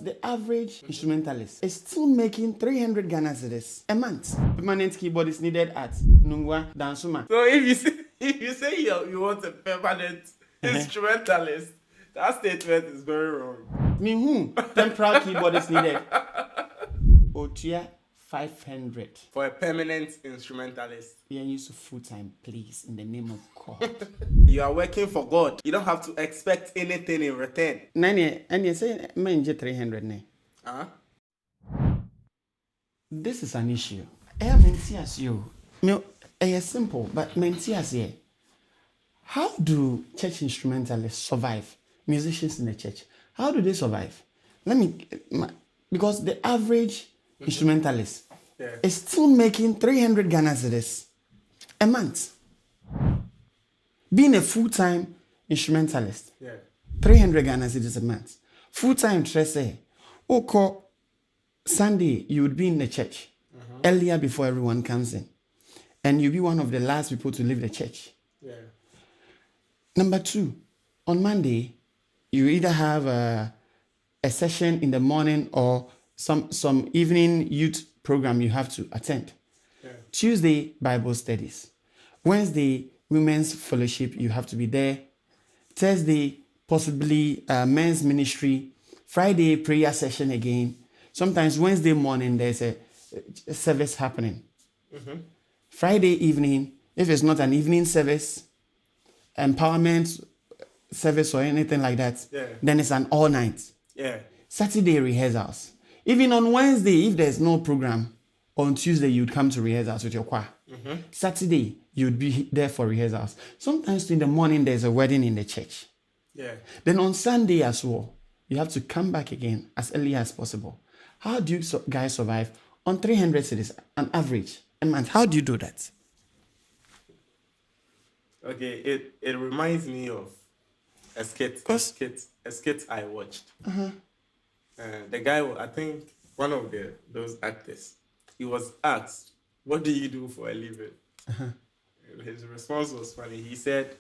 The average instrumentalist is still making 300 Ghana cedis a month. Permanent keyboard is needed at Nungwa, Dansuma. So if you say you want a permanent instrumentalist, that statement is very wrong. Me who? Temporal keyboard is needed. Otia 500. For a permanent instrumentalist. Yeah, use full time, please, in the name of God. You are working for God. You don't have to expect anything in return. Nani, and you say, man, 300 ne. This is an issue. I am as you. It's simple, but mentias here. How do church instrumentalists survive? Musicians in the church. How do they survive? Because the average instrumentalist is still making 300 Ghana cedis a month. Being a full-time instrumentalist, 300 Ghana cedis a month. Full-time trese. Oko Sunday, you would be in the church earlier before everyone comes in. And you'll be one of the last people to leave the church. Yeah. Number 2, on Monday, you either have a session in the morning or some evening youth program you have to attend. Yeah. Tuesday, Bible studies. Wednesday, women's fellowship, you have to be there. Thursday, possibly men's ministry. Friday, prayer session again. Sometimes Wednesday morning, there's a service happening. Friday evening, if it's not an evening service, empowerment service or anything like that, then it's an all night. Saturday rehearsals. Even on Wednesday, if there's no program, on Tuesday you'd come to rehearsals with your choir. Saturday, you'd be there for rehearsals. Sometimes in the morning, there's a wedding in the church. Then on Sunday as well, you have to come back again as early as possible. How do you guys survive on 300 cedis, an average a month? How do you do that? Okay, it reminds me of a skit I watched. The guy, I think one of those actors, he was asked, "What do you do for a living?" His response was funny. He said,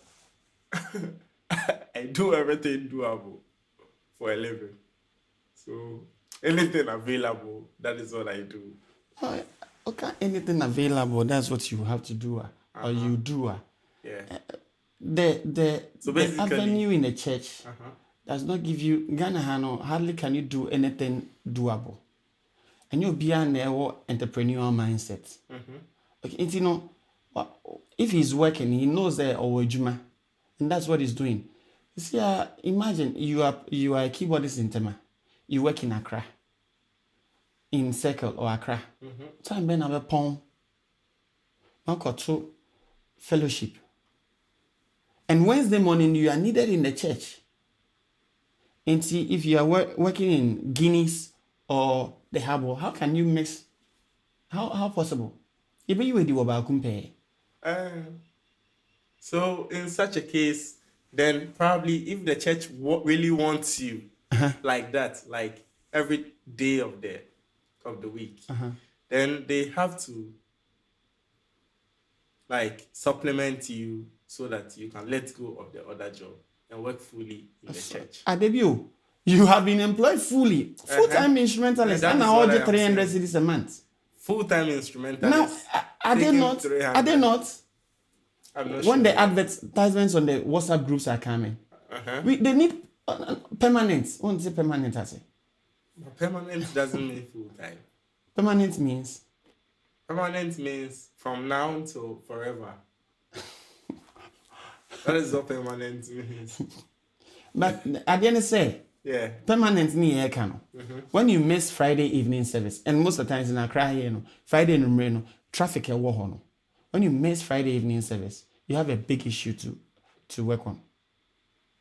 "I do everything doable for a living. So anything available, that is what I do." Okay, anything available, that's what you have to do, or you do. The avenue in the church does not give you Ghana. Hardly can you do anything doable, and you'll be an entrepreneurial mindset. Okay, you know, if he's working, he knows that and that's what he's doing. You see, imagine you are a keyboardist in Tema, you work in Accra, in Circle or Accra. Time ben have a pound, to fellowship. And Wednesday morning, you are needed in the church. And see, if you are working in Guinness or the Harbour, how can you mix? How possible? So in such a case, then probably if the church really wants you like that, like every day of the week, then they have to like supplement you so that you can let go of the other job and work fully in the church. Adebio, you have been employed fully. Full-time instrumentalist. And now all the 300 cedis a month. Full-time instrumentalist. Now, are they not? Are they not? I'm not when sure. The advertisements on the WhatsApp groups are coming, they need permanent. I want to say permanent, I say. Permanent doesn't mean full-time. Permanent means from now till forever. That is what permanent means. But at the end say, permanent ni can. When you miss Friday evening service, and most of the times in Accra here, Friday in Reno, traffic at Wohono. When you miss Friday evening service, you have a big issue to work on.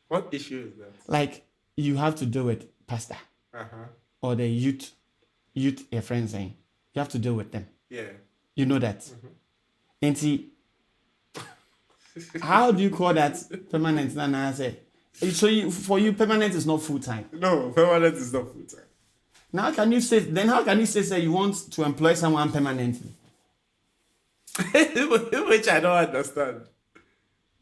What issue is that? Like you have to deal with pastor or the youth your friends saying. You have to deal with them. You know that. And see, how do you call that permanent? Nana say. So for you, permanent is not full time. No, permanent is not full time. Now how can you say you want to employ someone permanently? Which I don't understand.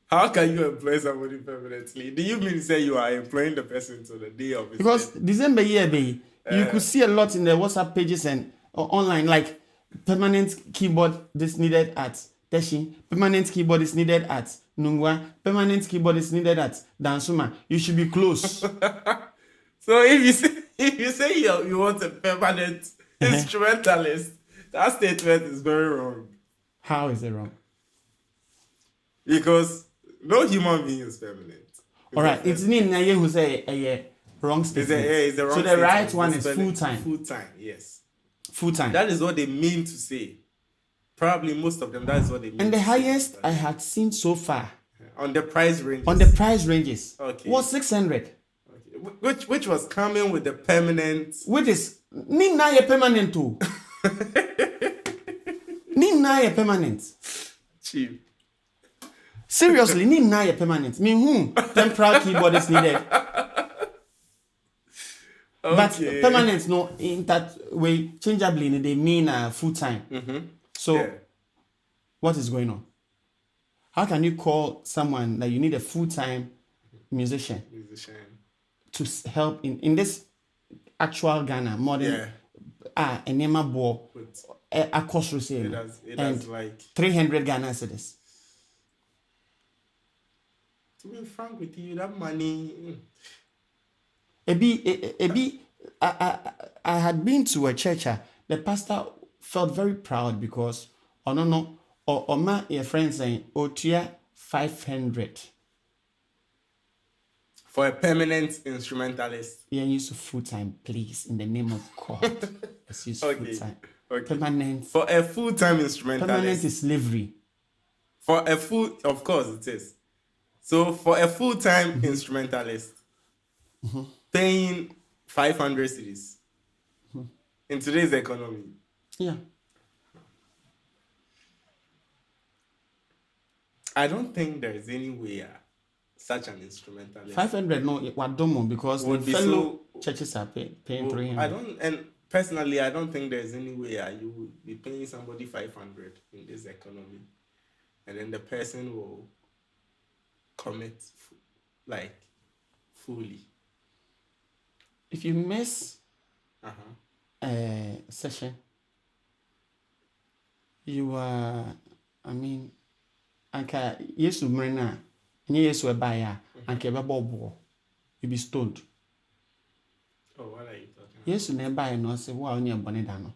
How can you employ somebody permanently? Do you mean say you are employing the person to the day of his Because death? December year be You could see a lot in the WhatsApp pages and online, like permanent keyboard this needed at Teshi, permanent keyboard is needed at Nungwa, permanent keyboard is needed at Dansuma. You should be close. So if you say you want a permanent instrumentalist, that statement is very wrong. How is it wrong? Because no human being is permanent. All right, it's Nina who say a wrong statement. It's a wrong so the statement. right one is full time. Full time, yes. Full time. That is what they mean to say. Probably most of them, that is what they mean. And the highest I had seen so far on the price ranges. Okay. Was 600. Okay. Which was coming with the permanent. Which is Nina ye permanent too. Nina ye permanent. Cheap. Seriously, Nina ye permanent. Mean temporal keyboard is needed. Okay. But permanent, no, in that way, changeably, they mean full time. Mm-hmm. So, what is going on? How can you call someone that you need a full time musician to help in this actual Ghana modern enema ball a cost receive and like 300 Ghana cedis? To be frank with you, that money. I had been to a church. The pastor felt very proud because my friends saying otia 500 for a permanent instrumentalist. Yeah, use full time, please, in the name of God. Let's use full time. Okay. Permanent for a full time instrumentalist. Permanent is slavery. For a full, of course it is. So for a full time instrumentalist, paying 500 cedis in today's economy. Yeah. I don't think there is any way such an instrumentalist. 500 no, because the fellow churches are paying 300. And personally, I don't think there's any way you would be paying somebody 500 in this economy, and then the person will commit fully. If you miss a session, you are, anka Yesu mrena, nye Yesu ebaya, anka ebabo you be stoned. Oh, what are you talking about? Yesu na ebaya no se wa onye bone da no.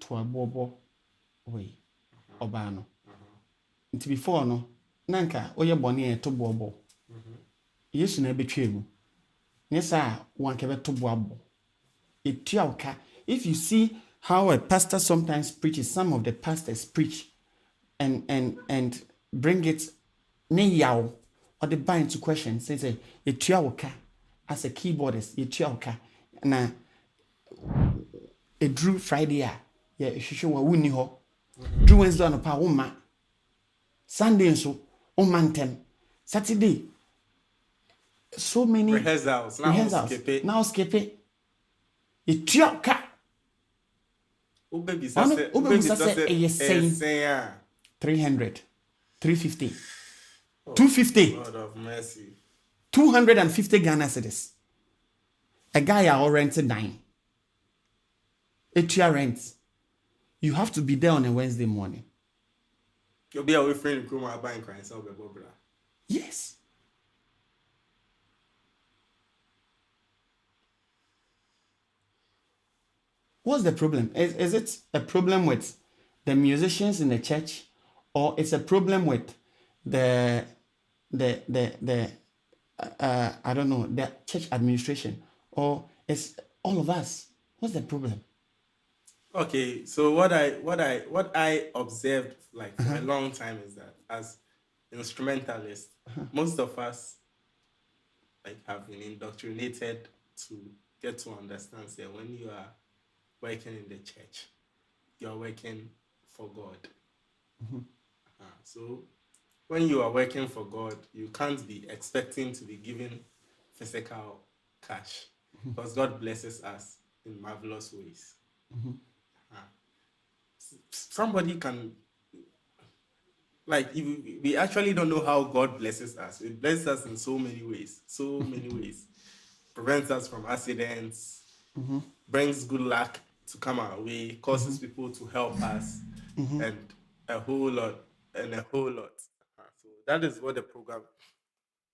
To abobo we oba no. Nti before no, nanka oye bone e to bobo. Yesu na ebetwa mu. Nyesa wanka be to bobo. Etuauka. If you see how a pastor sometimes preaches, some of the pastors preach and bring it ne yaw or the bind to question, say etuauka as a keyboardist, etuauka na a Drew Friday hwehwe wa wuni ho. Drew Wednesday no pa wo Sunday so o mantem. Saturday so many rehearsals. Now skip it. Etuauka. Ubebi 300, 350, 250. God of mercy. 250 Ghana cedis. A guy are rented 9. Etua rent. You have to be there on a Wednesday morning. You'll be away friend Kuma buying crying so yes. What's the problem? Is it a problem with the musicians in the church, or it's a problem with the I don't know, the church administration, or it's all of us? What's the problem? Okay, so what I observed for a long time is that as instrumentalists, most of us have been indoctrinated to get to understand that when you are working in the church, you are working for God. So when you are working for God, you can't be expecting to be given physical cash, because God blesses us in marvelous ways. Somebody can, we actually don't know how God blesses us. It blesses us in so many ways. Prevents us from accidents, brings good luck to come our way, causes people to help us, and a whole lot, and a whole lot. So that is what the program.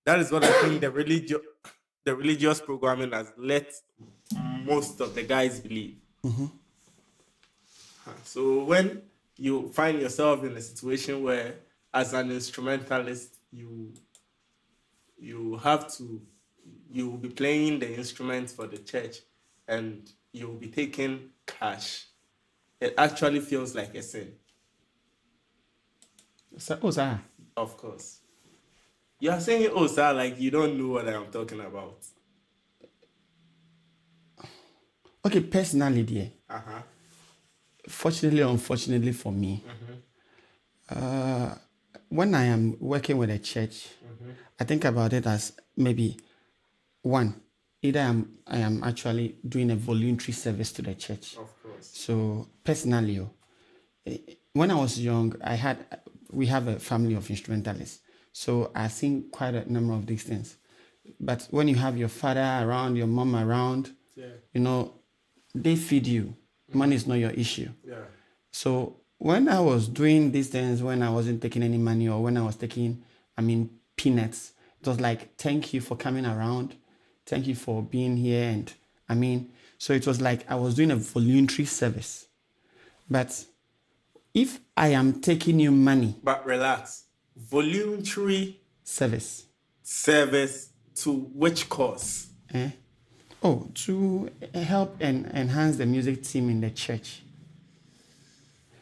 That is what I think the religious programming has let most of the guys believe. So when you find yourself in a situation where, as an instrumentalist, you have to you will be playing the instruments for the church, and you will be taking cash, it actually feels like a sin. Sir. Of course. You are saying, oh, sir, like you don't know what I'm talking about. Okay, personally, dear. Uh-huh. Fortunately or unfortunately for me, when I am working with a church, I think about it as maybe one, either I am actually doing a voluntary service to the church. Of course. So personally, when I was young, we have a family of instrumentalists. So I've seen quite a number of these things. But when you have your father around, your mom around, they feed you. Money is not your issue. Yeah. So when I was doing these things, when I wasn't taking any money, or when I was taking, peanuts, it was like, thank you for coming around. Thank you for being here. And so it was like I was doing a voluntary service. But if I am taking you money. But relax. Voluntary service to which cause? To help and enhance the music team in the church.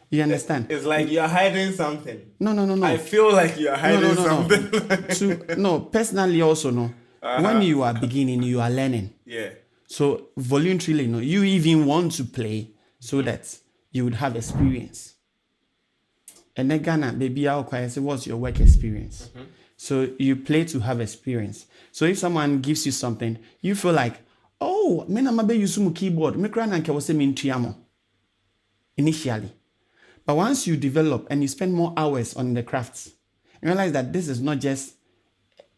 You understand? It's like you're hiding something. No. I feel like you're hiding something. Personally also, no. When you are beginning, you are learning. Yeah. So voluntarily, you even want to play so that you would have experience. And then Ghana, baby, I'll say, what's your work experience? So you play to have experience. So if someone gives you something, you feel like, oh, me na mabe use my keyboard. Me kra na nke wose me ntuamo. Initially. But once you develop and you spend more hours on the crafts, you realize that this is not just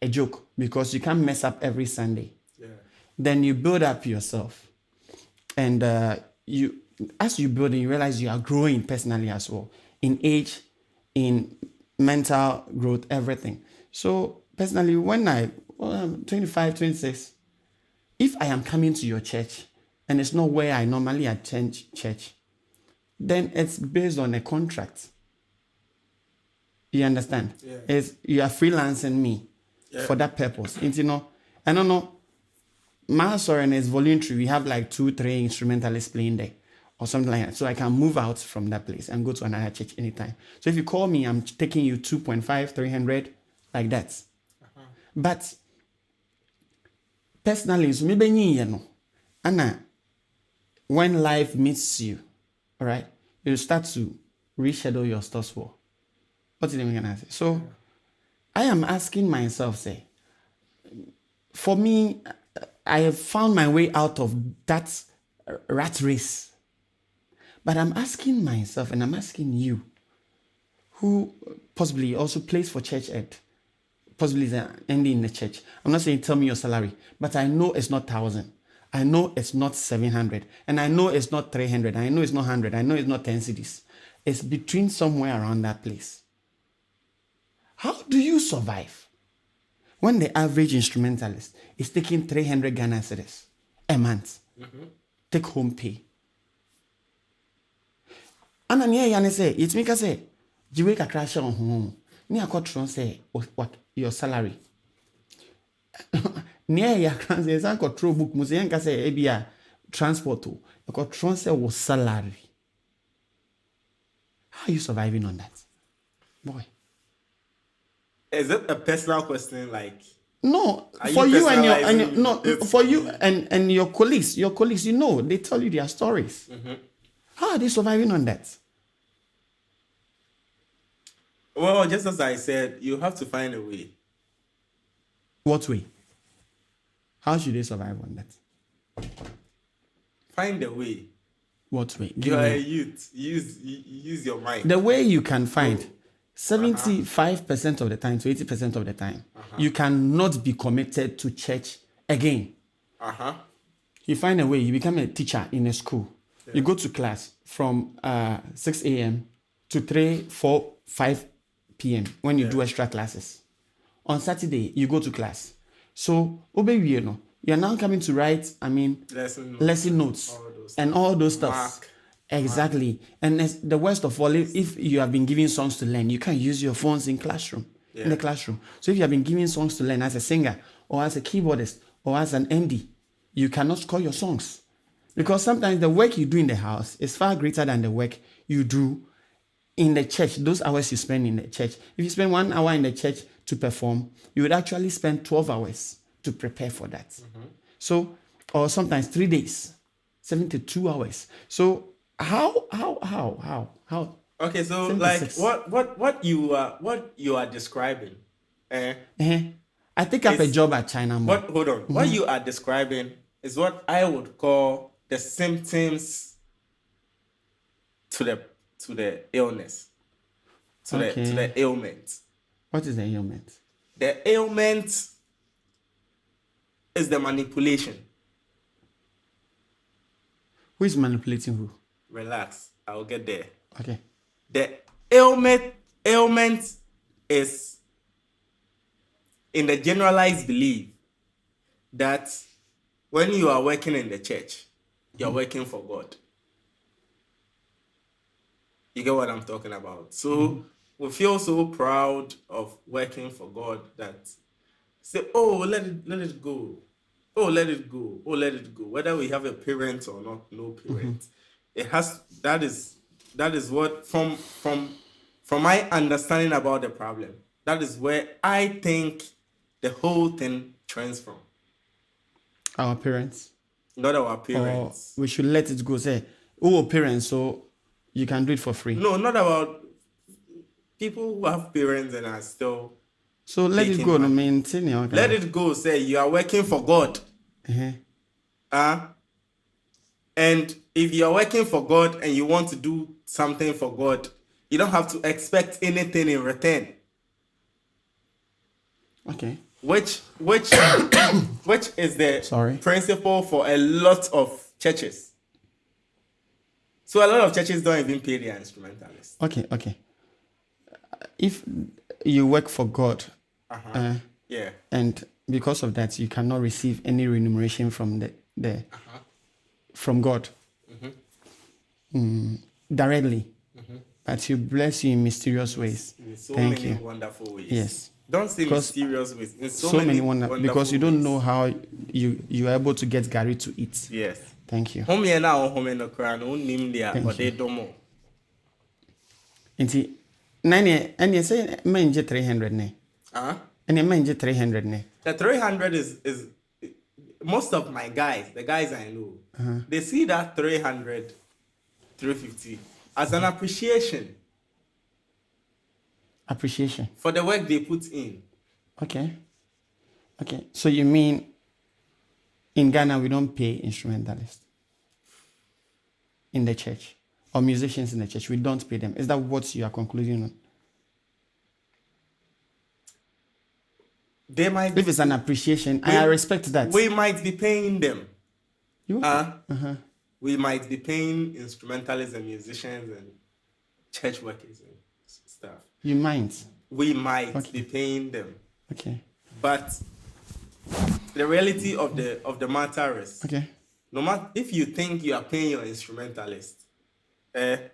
a joke, because you can't mess up every Sunday. Yeah. Then you build up yourself. And as you build, you realize you are growing personally as well. In age, in mental growth, everything. So personally, when I'm 25, 26, if I am coming to your church and it's not where I normally attend church, then it's based on a contract. You understand? Yeah. You are freelancing me for that purpose. And I don't know. My sorry, is voluntary. We have like 2-3 instrumentalists playing there or something like that. So I can move out from that place and go to another church anytime. So if you call me, I'm taking you 2.5, 300, like that. But personally, so maybe Anna, when life meets you, all right, you start to reschedule your stuff for. What did I mean? So I am asking myself, say, for me, I have found my way out of that rat race. But I'm asking myself, and I'm asking you, who possibly also plays for church ed, possibly is ending in the church. I'm not saying tell me your salary, but I know it's not 1,000. I know it's not 700. And I know it's not 300. I know it's not 100. I know it's not 10 cities. It's between somewhere around that place. How do you survive when the average instrumentalist is taking 300 Ghana cedis a month? Take home pay. And then say, it's me say, you wake a crash on home. Ni akotron say what your salary. Near ya can say some control book museum can say ebia transport to akotron say was salary. How are you surviving on that? Boy. Is it a personal question? Like, no, for you and your colleagues, they tell you their stories. How are they surviving on that? Well, just as I said, you have to find a way. What way? How should they survive on that? Find a way. What way? You are a youth. Use your mind. The way you can find 75% of the time to 80% of the time, you cannot be committed to church again. You you find a way, you become a teacher in a school. Yeah. You go to class from 6 a.m. to 3, 4, 5 p.m. when you do extra classes. On Saturday, you go to class. So, you're now coming to write, lesson notes and all those stuff. Exactly. And the worst of all, if you have been given songs to learn, you can't use your phones in the classroom. So if you have been given songs to learn as a singer or as a keyboardist or as an MD, you cannot score your songs. Because sometimes the work you do in the house is far greater than the work you do in the church, those hours you spend in the church. If you spend 1 hour in the church to perform, you would actually spend 12 hours to prepare for that. Mm-hmm. So, or sometimes 3 days, 72 hours. So how? Okay, so 76. Like what you are describing, I take up a job at China Mall. Hold on. Mm-hmm. What you are describing is what I would call the symptoms to the illness, to the ailment. What is the ailment? The ailment is the manipulation. Who is manipulating who? Relax, I'll get there. Okay. The ailment is in the generalized belief that when you are working in the church, you're working for God. You get what I'm talking about? So we feel so proud of working for God that say, oh, let it go. Oh, let it go. Oh, let it go. Whether we have a parent or not, no parent. It has, that is what, from my understanding about the problem, that is where I think the whole thing trends from. Our parents? Not our parents. Or we should let it go. Say, parents, so you can do it for free. No, not about people who have parents and are still. So let it go. Maintain. Okay. Let it go. Say you are working for God. And if you are working for God and you want to do something for God, you don't have to expect anything in return. Okay. Which is the principle for a lot of churches. So a lot of churches don't even pay their instrumentalists. Okay. If you work for God, and because of that, you cannot receive any remuneration from from God directly, but you bless you in mysterious ways. In so many wonderful ways. Yes. Don't say mysterious ways. In so many wonderful because you don't know how you are able to get Gary to eat. Yes. Thank you. Home now, home no crown, name there, but they don't know. Inti, and you say man 300 ne. And you man 300 ne. The 300 is most of my guys, the guys I know, they see that 300, 350 as an appreciation. Appreciation for the work they put in. Okay. So you mean in Ghana we don't pay instrumentalists in the church or musicians in the church? We don't pay them. Is that what you are concluding on? They might. If it's an appreciation, I respect that. We might be paying them. You? We might be paying instrumentalists and musicians and church workers and stuff. You might. We might be paying them. Okay. But the reality of the matter is, no matter if you think you are paying your instrumentalist, then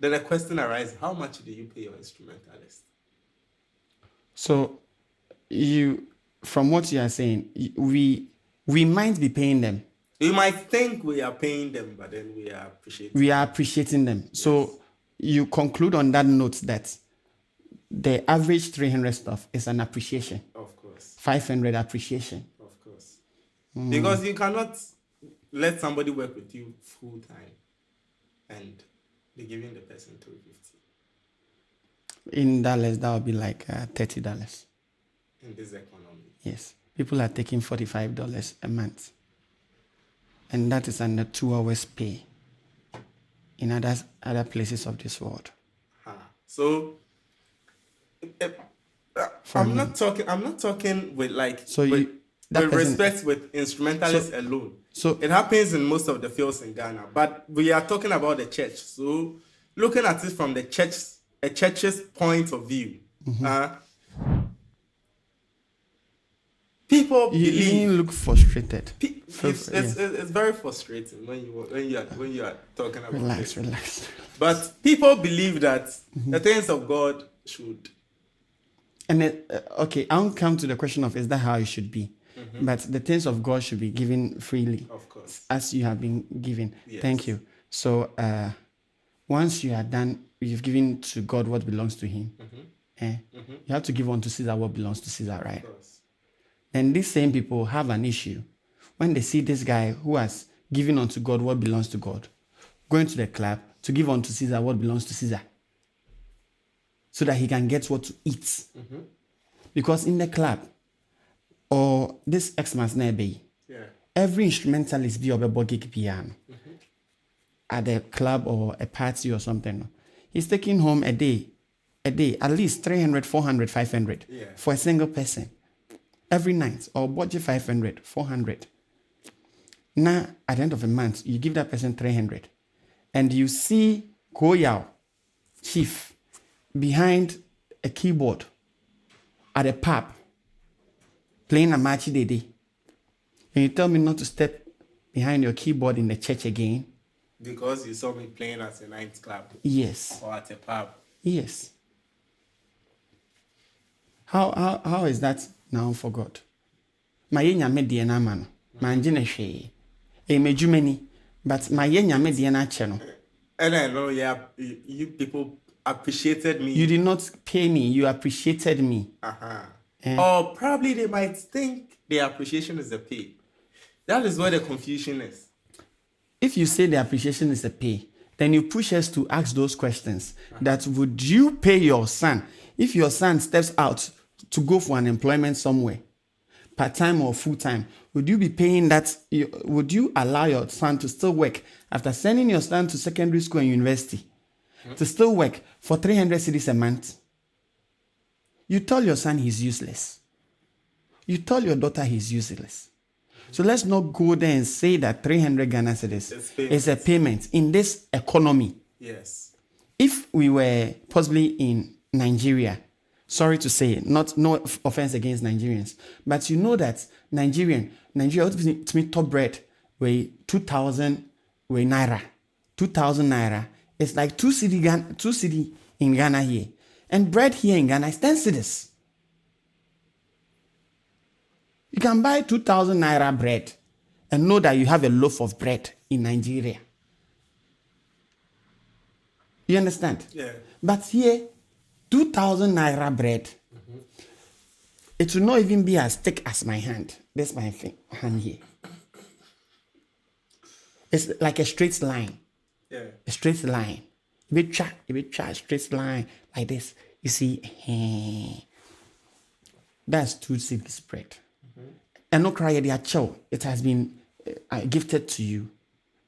the question arises: how much do you pay your instrumentalist? So, from what you are saying, we might be paying them. We might think we are paying them, but then we are appreciating. We are appreciating them. Yes. So you conclude on that note that the average 300 stuff is an appreciation. Of course. 500 appreciation. Of course. Because you cannot let somebody work with you full time and be giving the person $250. In dollars, that would be like $30. In this economy. Yes. People are taking $45 a month. And that is under 2 hours pay in other places of this world. So I'm not talking with like. So that with person. respect, with instrumentalists alone. So It happens in most of the fields in Ghana, but we are talking about the church. So looking at it from the church, a church's point of view, people you believe. look frustrated. It's very frustrating when you are talking about this. Relax. But people believe that the things of God should. And okay, I'll come to the question of is that how it should be? But the things of God should be given freely, Of course, as you have been given. Yes. Thank you. So once you are done, you've given to God what belongs to Him. You have to give unto Caesar what belongs to Caesar, right? of course. And these same people have an issue when they see this guy who has given unto God what belongs to God, going to the club to give unto Caesar what belongs to Caesar, so that he can get what to eat. Because in the club, or this Xmas Nebe, every instrumentalist be a gig piano at a club or a party or something. He's taking home a day, at least 300, 400, 500 for a single person. Every night, or budget 500, 400. Now, at the end of the month, you give that person 300. And you see Koyao, chief, behind a keyboard at a pub, playing a match day. And you tell me not to step behind your keyboard in the church again? Because you saw me playing at a nightclub. Yes. Or at a pub. Yes. How is that now for God? My nyame de na ma no. Ma nje na hwe. E mejumani, but my nyame de na che no. And I know you people appreciated me. You did not pay me, you appreciated me. Or probably they might think the appreciation is a pay. That is where the confusion is. If you say the appreciation is a pay, then you push us to ask those questions. That would you pay your son if your son steps out to go for an employment somewhere, part-time or full-time? Would you be paying that? Would you allow your son to still work after sending your son to secondary school and university to still work for 300 cedis a month? You tell your son he's useless. You tell your daughter he's useless. So let's not go there and say that 300 Ghana cedis is a payment in this economy. Yes. If we were possibly in Nigeria, sorry to say, no offense against Nigerians, but you know that Nigeria to me top bread weigh 2,000 naira. 2,000 naira. It's like 2 cedi in Ghana here. And bread here in Ghana is 10 cedis. You can buy 2,000 naira bread and know that you have a loaf of bread in Nigeria. You understand? Yeah. But here, 2,000 naira bread, it will not even be as thick as my hand. That's my hand here. It's like a straight line. Yeah. A straight line. If you try a straight line like this, you see, that's 2 cedis bread. And no cry, it has been gifted to you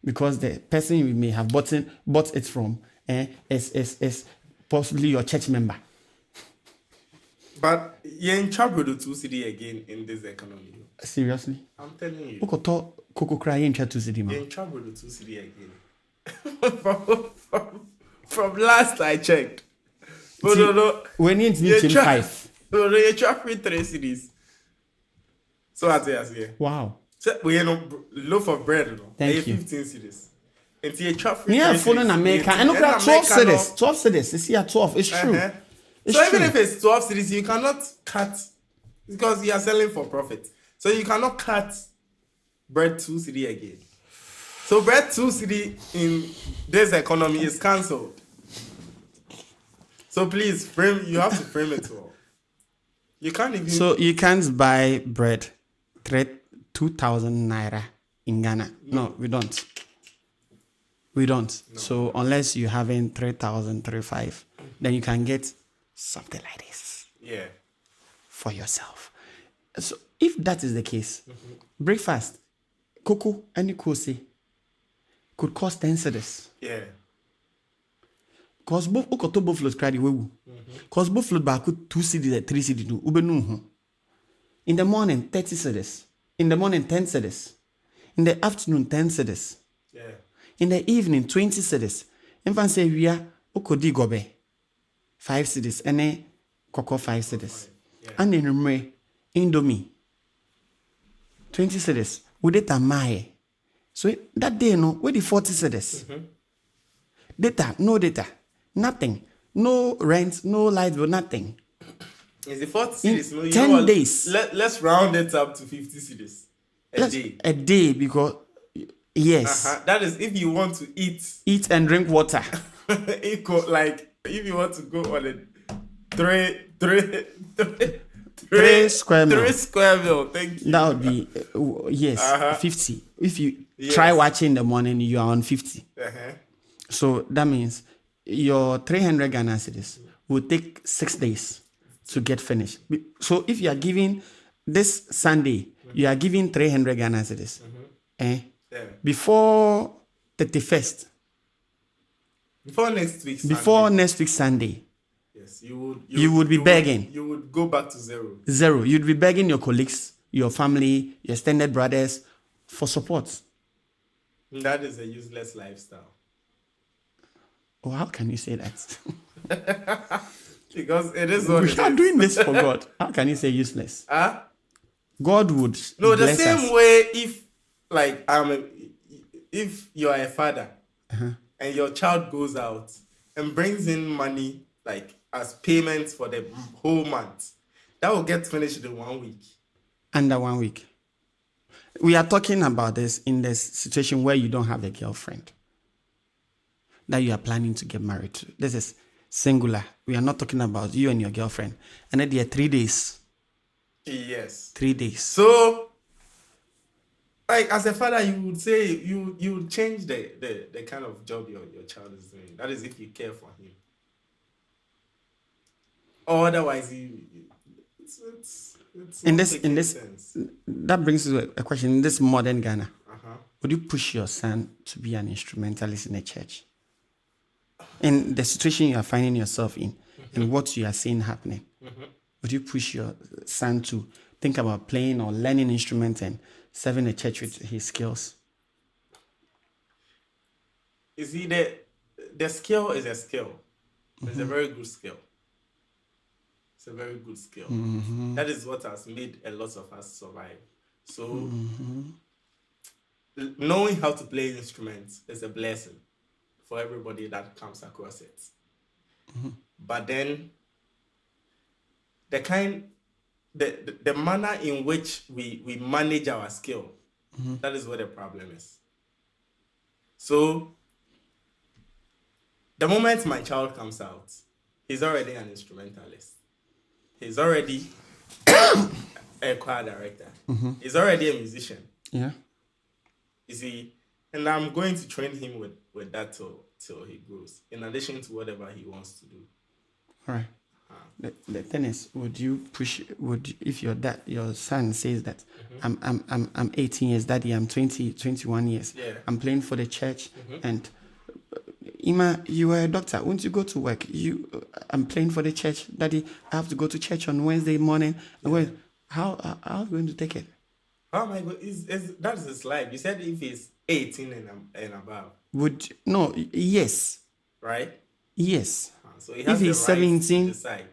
because the person you may have bought it from is possibly your church member. But you're in trouble with 2 cedi again in this economy. Seriously? I'm telling you. Coco cry in 2 cedi, man. You're in trouble with 2 cedi again. from last I checked. No. We need to meet 5. No, you're trouble with 3 cedis. So I tell you, wow. So we have loaf of bread, no? Thank you. 15 cedis. And you traffic. Me have phone in America. And look at 12 cedis. 12 cedis. You see at 12. It's true. It's so true. even if it's 12 cedis, you cannot cut because you are selling for profit. So you cannot cut bread 2 cedi again. So bread 2 cedi in this economy is cancelled. So please you have to frame it well. You can't even. So you can't buy bread 2,000 naira in Ghana. No, we don't. No. So unless you having 3,000, 3,500, then you can get something like this. Yeah. For yourself. So if that is the case, breakfast, cocoa and kosi could cost 10 cedis. Yeah. Because both both float credit wewu. Because both float back 2 cedis, 3 cedis. In the morning, 30 cedis. In the morning, 10 cedis. In the afternoon, 10 cedis. Yeah. In the evening, 20 cedis. In fact, say we are okodi gobe 5 cedis. And koko 5 cedis. Yeah. And in Rumre, Indomie 20 cedis. With it a mae. So that day, no, with the 40 cedis. Data, no data, nothing. No rent, no light bill, nothing. Is the 40 cities? No, 10 days. Let's round it up to 50 cities a day. A day, because yes. That is if you want to Eat and drink water. equal, like if you want to go on a three 3 square meal. 3 square meal. Thank you. That would be yes, 50. If you try watching in the morning, you are on 50. So that means your 300 Ghana cedis will take 6 days to get finished. So if you are giving this Sunday, you are giving 300 Ghana cedis. Before 31st. Before next week. Sunday. Before next week Sunday. Yes, you would be begging. You would go back to zero. Zero. You'd be begging your colleagues, your family, your extended brothers for support. That is a useless lifestyle. Oh, how can you say that? Because it is what we are doing this for God. How can you say useless? God would. No, the bless same us. way if you are a father and your child goes out and brings in money like as payments for the whole month, that will get finished in 1 week. Under 1 week. We are talking about this in this situation where you don't have a girlfriend that you are planning to get married to. This is singular. We are not talking about you and your girlfriend. And then there are 3 days. Yes. 3 days. So, like as a father, you would say you would change the kind of job your child is doing. That is if you care for him. Or otherwise, it's in not this making sense. that brings to a question. In this modern Ghana, would you push your son to be an instrumentalist in a church? In the situation you are finding yourself in, and what you are seeing happening, would you push your son to think about playing or learning instruments and serving a church with his skills? You see, the skill is a skill. It's a very good skill. It's a very good skill. That is what has made a lot of us survive. So, knowing how to play instruments is a blessing for everybody that comes across it. But then, the manner in which we manage our skill, that is where the problem is. So, the moment my child comes out, he's already an instrumentalist. He's already a choir director. He's already a musician. Yeah. You see, and I'm going to train him with that till he grows, in addition to whatever he wants to do. All right. The thing is, if your son says that I'm 18 years, daddy, I'm 21 years, I'm playing for the church, and Ima, you are a doctor, won't you go to work? I'm playing for the church, daddy, I have to go to church on Wednesday morning. How are you going to take it? Oh my God, that's his life. You said if he's 18 and above. Yes. Right? Yes. So he has if he's 17, to decide.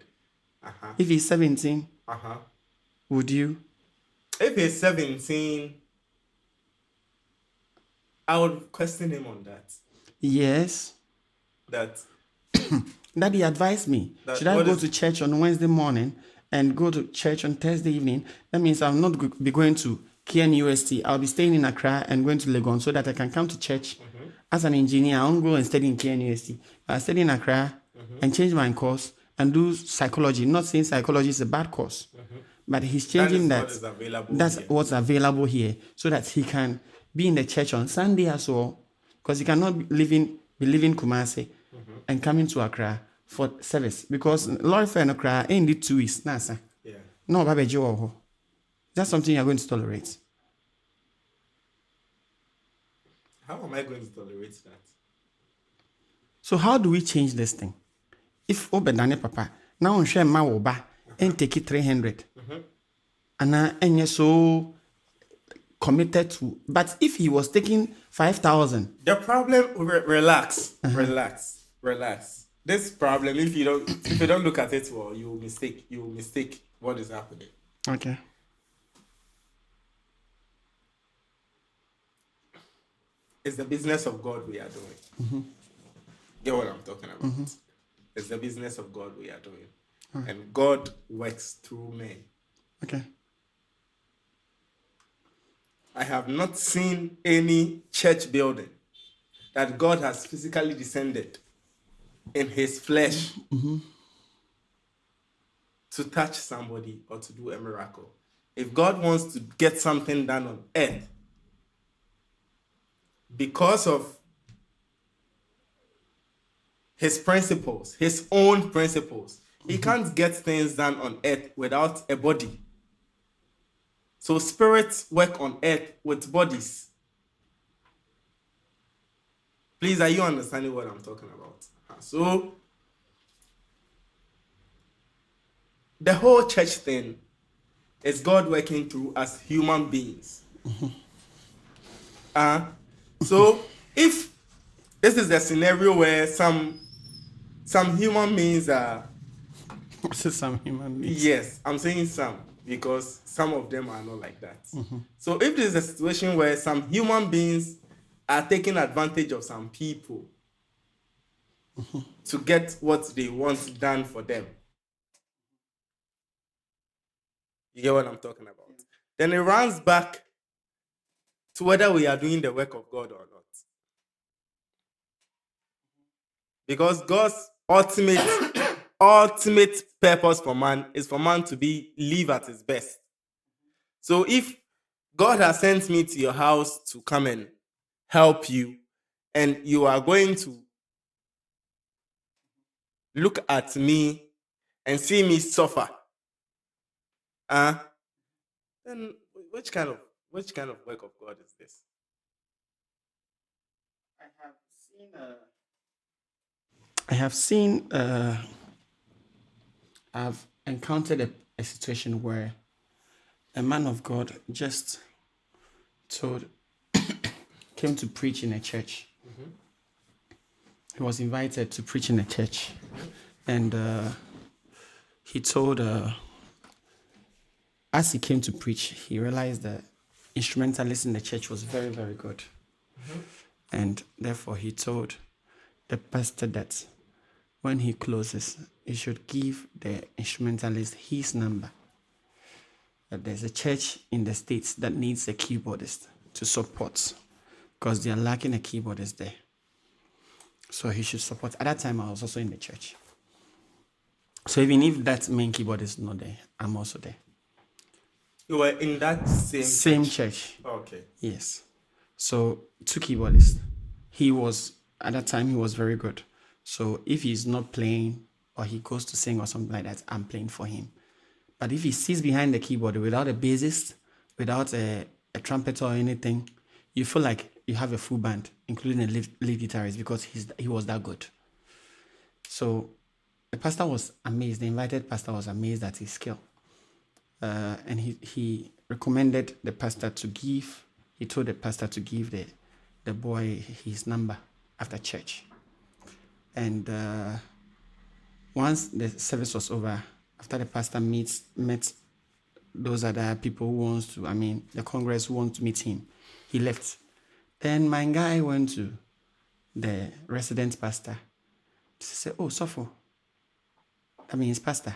If he's 17, would you? If he's 17, I would question him on that. Yes. That Daddy advised me. Should I go to church on Wednesday morning and go to church on Thursday evening? That means I'll not be going to KNUST. I'll be staying in Accra and going to Legon so that I can come to church as an engineer. I won't go and study in KNUST. I'll study in Accra and change my course and do psychology. Not saying psychology is a bad course, but he's changing that. That's what's available here, so that he can be in the church on Sunday as well, because he cannot be living Kumasi and coming to Accra for service, because Lord for Accra ain't it 2 weeks. Nasa. Yeah. No, Baba Joe. That's something you're going to tolerate. How am I going to tolerate that? So how do we change this thing? If Obedane Papa now on share ma woba and take it 300, and so committed to. But if he was taking 5,000, The problem, relax, relax. This problem, if you don't look at it well, you will mistake what is happening. okay, It's the business of God we are doing. Get what I'm talking about? It's the business of God we are doing. And God works through men. okay, I have not seen any church building that God has physically descended in his flesh to touch somebody or to do a miracle. If God wants to get something done on earth, because of his principles, his own principles, he can't get things done on earth without a body. So spirits work on earth with bodies. Please, are you understanding what I'm talking about? So the whole church thing is God working through us human beings. So if this is the scenario where some human beings are, some human beings. yes, I'm saying some because some of them are not like that. So if this is a situation where some human beings are taking advantage of some people to get what they want done for them, you get what I'm talking about? Then it runs back to whether we are doing the work of God or not. Because God's ultimate purpose for man is for man to live at his best. So if God has sent me to your house to come and help you, and you are going to look at me and see me suffer, then which kind of work of God is this? I've encountered a situation where a man of God just came to preach in a church. He was invited to preach in a church, and he told, as he came to preach, he realized that instrumentalists in the church was very, very good. And therefore he told the pastor that when he closes, he should give the instrumentalist his number. That there's a church in the States that needs a keyboardist to support because they are lacking a keyboardist there. So he should support. At that time, I was also in the church. So even if that main keyboard is not there, I'm also there. You were in that Same church. Okay. Yes. So two keyboardists. At that time, he was very good. So if he's not playing or he goes to sing or something like that, I'm playing for him. But if he sits behind the keyboard without a bassist, without a trumpet or anything, you feel like you have a full band, including a lead guitarist, because he was that good. So the pastor was amazed. The invited pastor was amazed at his skill. And he recommended the pastor to give, he told the pastor to give the boy his number after church. And once the service was over, after the pastor met those other people the Congress who want to meet him, he left. Then my guy went to the resident pastor to say, "Oh, Sofo, his pastor,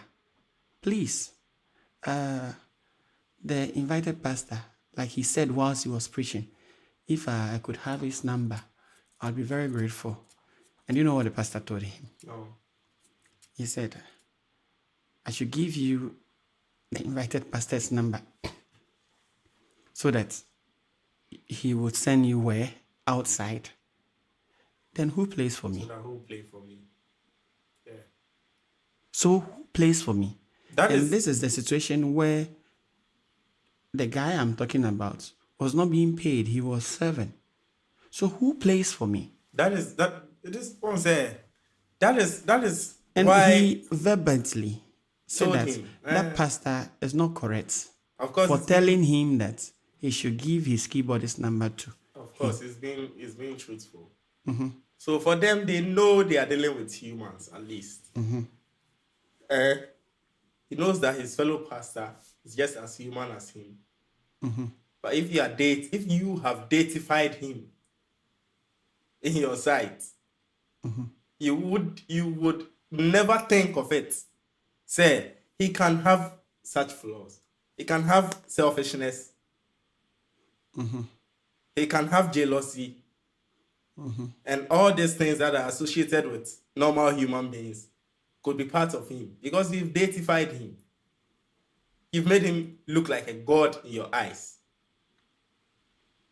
please, the invited pastor, like he said whilst he was preaching, if I could have his number, I'd be very grateful." And you know what the pastor told him? No. He said, "I should give you the invited pastor's number so that he would send you where? Outside. Then who plays for me?" So that who play for me? Yeah. So who plays for me? This is the situation where the guy I'm talking about was not being paid. He was serving. So who plays for me? That is And why he verbally said told that him, that pastor is not correct of course for telling him that he should give his keyboardist number to. Of course, he's being truthful. So for them, they know they are dealing with humans at least. He knows that his fellow pastor is just as human as him. But if you have datified him in your sight, you would never think of it. Say he can have such flaws. He can have selfishness. He can have jealousy. And all these things that are associated with normal human beings could be part of him because you've datified him. You've made him look like a god in your eyes.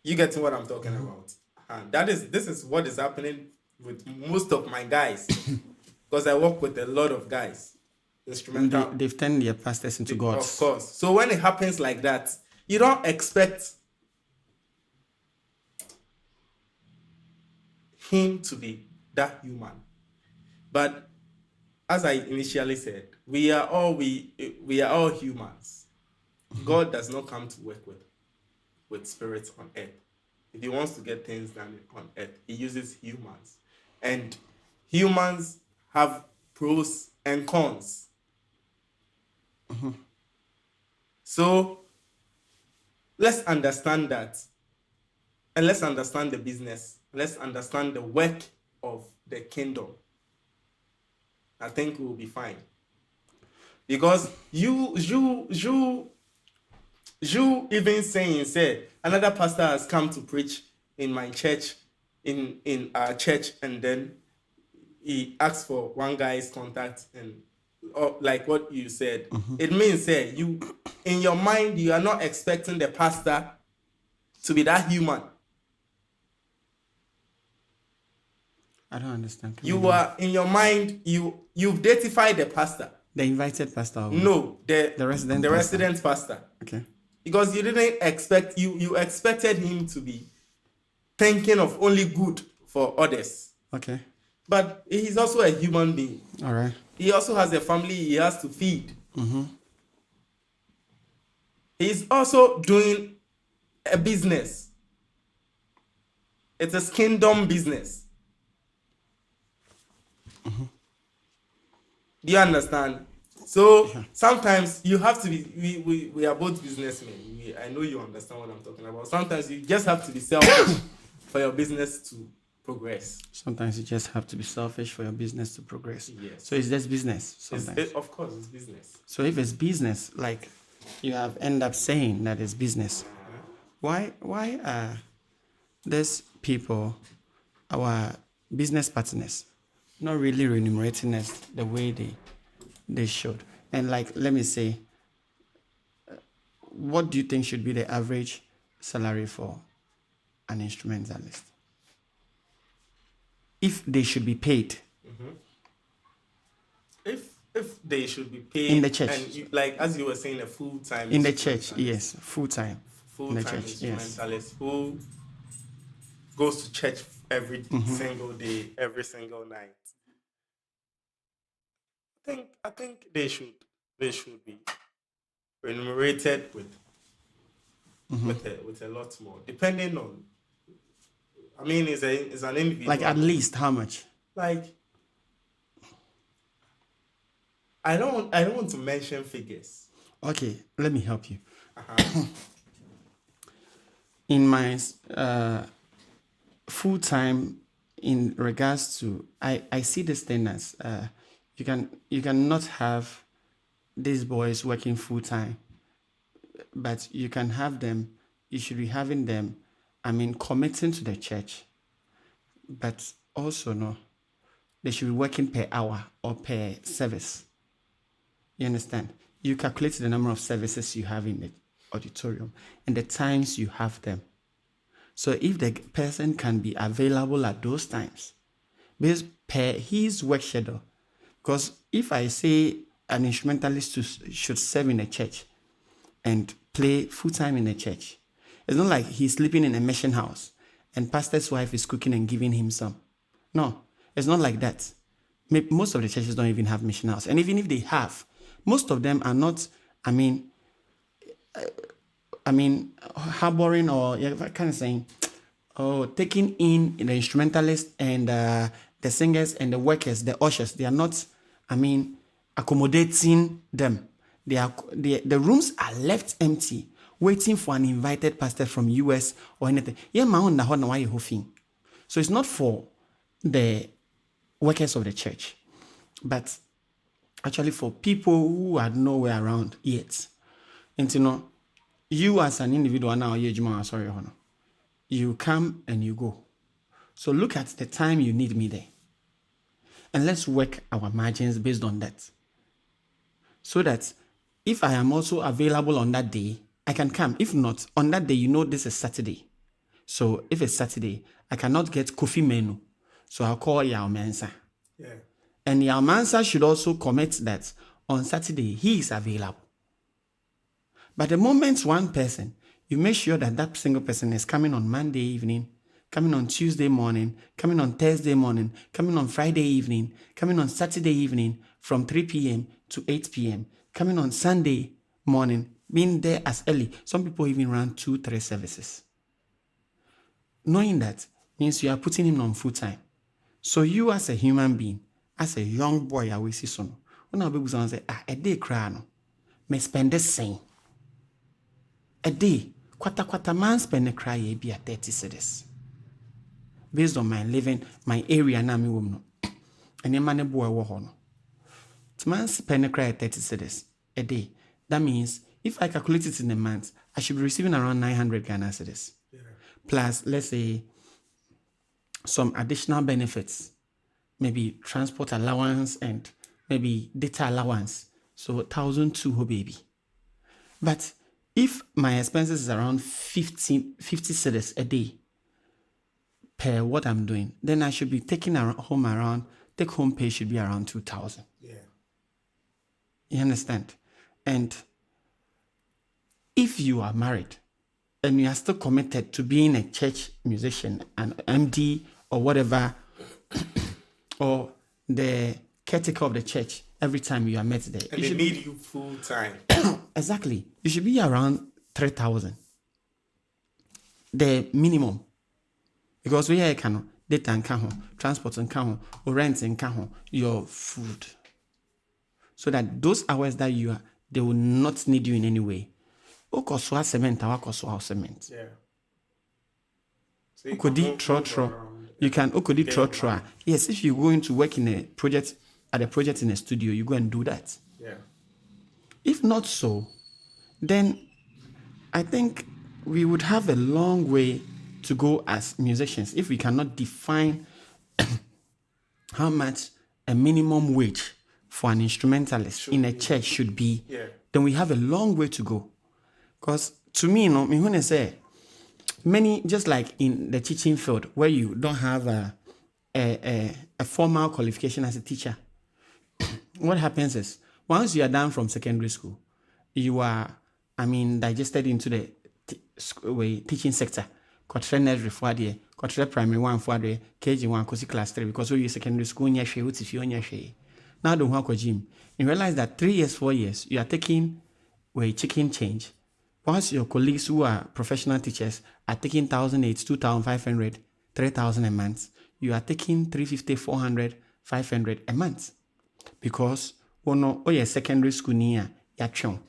You get to what I'm talking about. And this is what is happening with most of my guys because I work with a lot of guys. Instrumental. They've turned their pastors into gods. Of course. So when it happens like that, you don't expect him to be that human. But as I initially said, we are all humans. God does not come to work with spirits on earth. If he wants to get things done on earth, he uses humans. And humans have pros and cons. So let's understand that. And let's understand the business. Let's understand the work of the kingdom. I think we'll be fine. Because you even say another pastor has come to preach in my church, in our church, and then he asked for one guy's contact, and like what you said, it means you in your mind you are not expecting the pastor to be that human. I don't understand. You are in your mind you've datified the pastor. The invited pastor? No, the resident resident pastor. Okay. Because you didn't expect you expected him to be thinking of only good for others. Okay. But he's also a human being. All right. He also has a family he has to feed. He's also doing a business. It's a kingdom business. Do you understand? So sometimes you have to be. We are both businessmen. I know you understand what I'm talking about. Sometimes you just have to be selfish for your business to progress. Sometimes you just have to be selfish for your business to progress. Yes. So it's just business. Sometimes. Of course, it's business. So if it's business, like you have end up saying that it's business, why are these people, our business partners, not really remunerating us the way they should? And like, let me say, what do you think should be the average salary for an instrumentalist? If they should be paid. If they should be paid in the church, and like as you were saying, a full-time in the church, yes, full-time in the church, instrumentalist who goes to church every single day, every single night. I think they should be remunerated with a lot more, depending on. I mean, it's an individual. Like at least how much? Like, I don't want to mention figures. Okay, let me help you. In my full time, in regards to, I see this thing as you cannot have these boys working full time, but you can have them. You should be having them. I mean, committing to the church, but also no, they should be working per hour or per service. You understand? You calculate the number of services you have in the auditorium and the times you have them. So if the person can be available at those times, based per his work schedule, because if I say an instrumentalist should serve in a church and play full-time in a church, it's not like he's sleeping in a mission house and pastor's wife is cooking and giving him some. No, it's not like that. Most of the churches don't even have mission house. And even if they have, most of them are not, I mean, harboring or kind of saying, taking in the instrumentalists and the singers and the workers, the ushers. They are not, accommodating them. The rooms are left empty, waiting for an invited pastor from US or anything. So it's not for the workers of the church, but actually for people who are nowhere around yet. And you as an individual now, you come and you go. So look at the time you need me there. And let's work our margins based on that. So that if I am also available on that day, I can come. If not, on that day, this is Saturday. So if it's Saturday, I cannot get coffee menu. So I'll call Yao Mensa. Yeah. And Yao Mensa should also commit that on Saturday, he is available. But the moment one person, you make sure that single person is coming on Monday evening, coming on Tuesday morning, coming on Thursday morning, coming on Friday evening, coming on Saturday evening from 3 p.m. to 8 p.m., coming on Sunday morning, being there as early. Some people even run 2-3 services. Knowing that means you are putting him on full time. So you as a human being, as a young boy, I will see son. When I be say, a day cry no, may spend the same. A day, quarter man spend a cry be at 30 cedis. Based on my living, my area na me woman. And a man boy wo hono. Man spend a cry at 30 cedis a day. That means if I calculate it in a month, I should be receiving around 900 Ghana cedis. Yeah. Plus, let's say, some additional benefits, maybe transport allowance and maybe data allowance. So 1,200 baby. But if my expenses is around 50 cedis a day per what I'm doing, then I should be taking home around, take home pay should be around 2,000. Yeah. You understand? And if you are married and you are still committed to being a church musician, an MD or whatever, or the caretaker of the church, every time you are met there. And they need you full time. Exactly. You should be around 3,000. The minimum. Because we can data and transport and rent and your food. So that those hours that you are, they will not need you in any way. Cement. Yeah. So you can Yes, if you're going to work in a project in a studio, you go and do that. Yeah. If not so, then I think we would have a long way to go as musicians if we cannot define how much a minimum wage for an instrumentalist in a church should be. Yeah. Then we have a long way to go. Because to me, when I say many, just like in the teaching field where you don't have a formal qualification as a teacher, what happens is once you are done from secondary school, you are, digested into the teaching sector. Kotre nursery for there, kotre primary 1 for there, KG1, kosi class 3, because we secondary school, now don't work with gym. You realize that 3 years, 4 years, you are taking chicken change. Once your colleagues who are professional teachers are taking 1,800, 2,500, 3,000 a month, you are taking 350, 400, 500 a month. Because your secondary school near your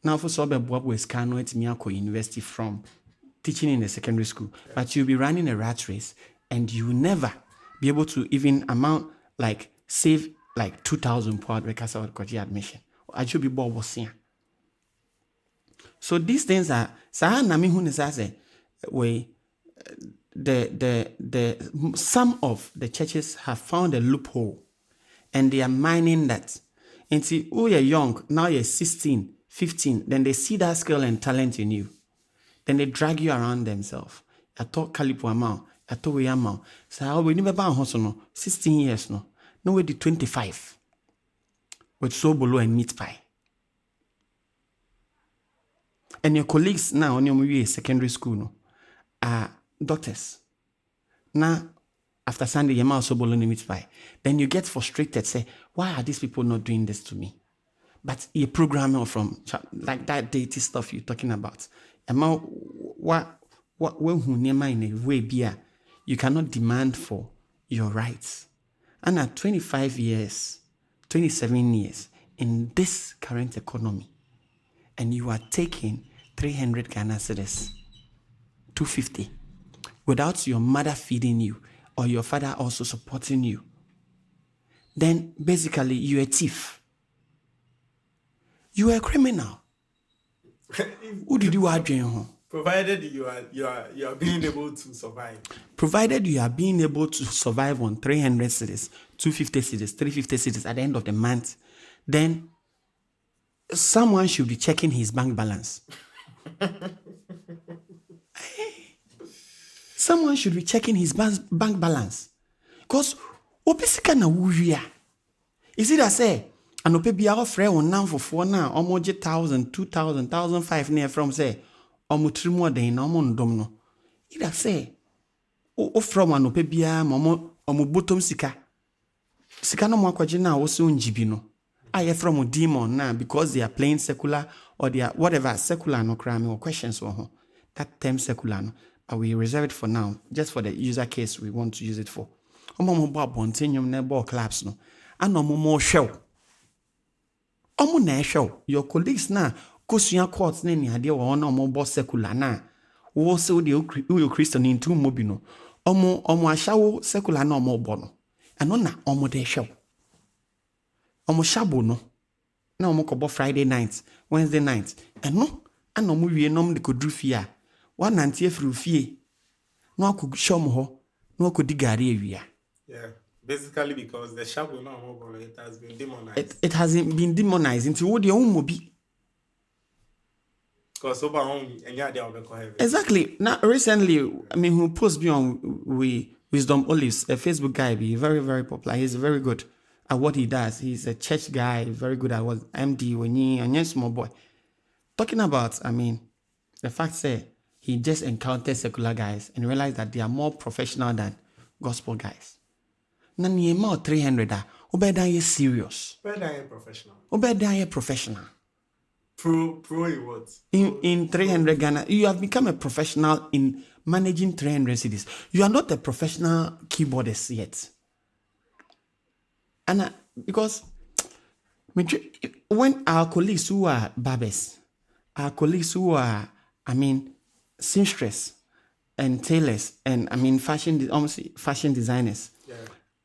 now for so be scan it university from teaching in the secondary school, but you'll be running a rat race and you will never be able to even save 2,000 pounds because of admission. I should be bob. So these things are some of the churches have found a loophole and they are mining that. And see, you're young, now you're 16, 15, then they see that skill and talent in you. Then they drag you around themselves. I talk Kalipo amount, I talk we amount. So we never ban no 16 years no. No way the 25 with so below and meat pie. And your colleagues now on your secondary school are doctors. Now, after Sunday, you're also below and meat pie. Then you get frustrated, say, why are these people not doing this to me? but a programmer from like that data stuff you're talking about. What when in a way be you cannot demand for your rights. And at 25 years, 27 years in this current economy, and you are taking 300 Ghana cedis, 250, without your mother feeding you or your father also supporting you, then basically you're a thief. You are a criminal. Who did you argue? Provided you are being able to survive. Provided you are being able to survive on 300 cedis, 250 cedis, 350 cedis at the end of the month, then someone should be checking his bank balance. Someone should be checking his bank balance. Because obisika na wuria. Is it that say and ope bia ofre on now for na almost 1,000, 2,000, 1,500 near from say omo more than no ndom no. Either say o from an ope bia omo bottom sika. Sika no mo akwaje na wo se onjibi no. Aye from demon now because they are playing secular or they are whatever secular no crime or questions or that term secular no. But we reserve it for now, just for the user case we want to use it for. Omo bo abontinyum na ball claps no. And omo mo show. Omo na show. Your colleagues na kosua courts na ni ade wo na omo bo secular na. Wo se wo de wo Christian into mobi no. Omo ashawo secular na omo bo no. Ano na omo de show. Omo shabo no. Na omo ko bo Friday night, Wednesday night. Eno ana omo wie nom de kodru fie. One nantie fru fie. No akọ show mo ho. No akọ di gari awia. Yeah. Basically because the shabu no more it has been demonized. It hasn't been demonized into what your own mobi. Because over home and yeah, they are heaven. Exactly. Now recently, I mean, who post me on Wisdom Olives, a Facebook guy, be very, very popular. He's very good at what he does. He's a church guy, very good at what MD when he and yes, small boy. Talking about, I mean, the fact say he just encountered secular guys and realized that they are more professional than gospel guys. Na niema 300 obeda ye serious. Obeda ye professional. Obeda ye professional. Pro in what? In 300 Ghana, you have become a professional in managing 300 cities. You are not a professional keyboardist yet. And because when our colleagues who are barbers, our colleagues who are, I mean, seamstress and tailors and I mean fashion designers. Yeah.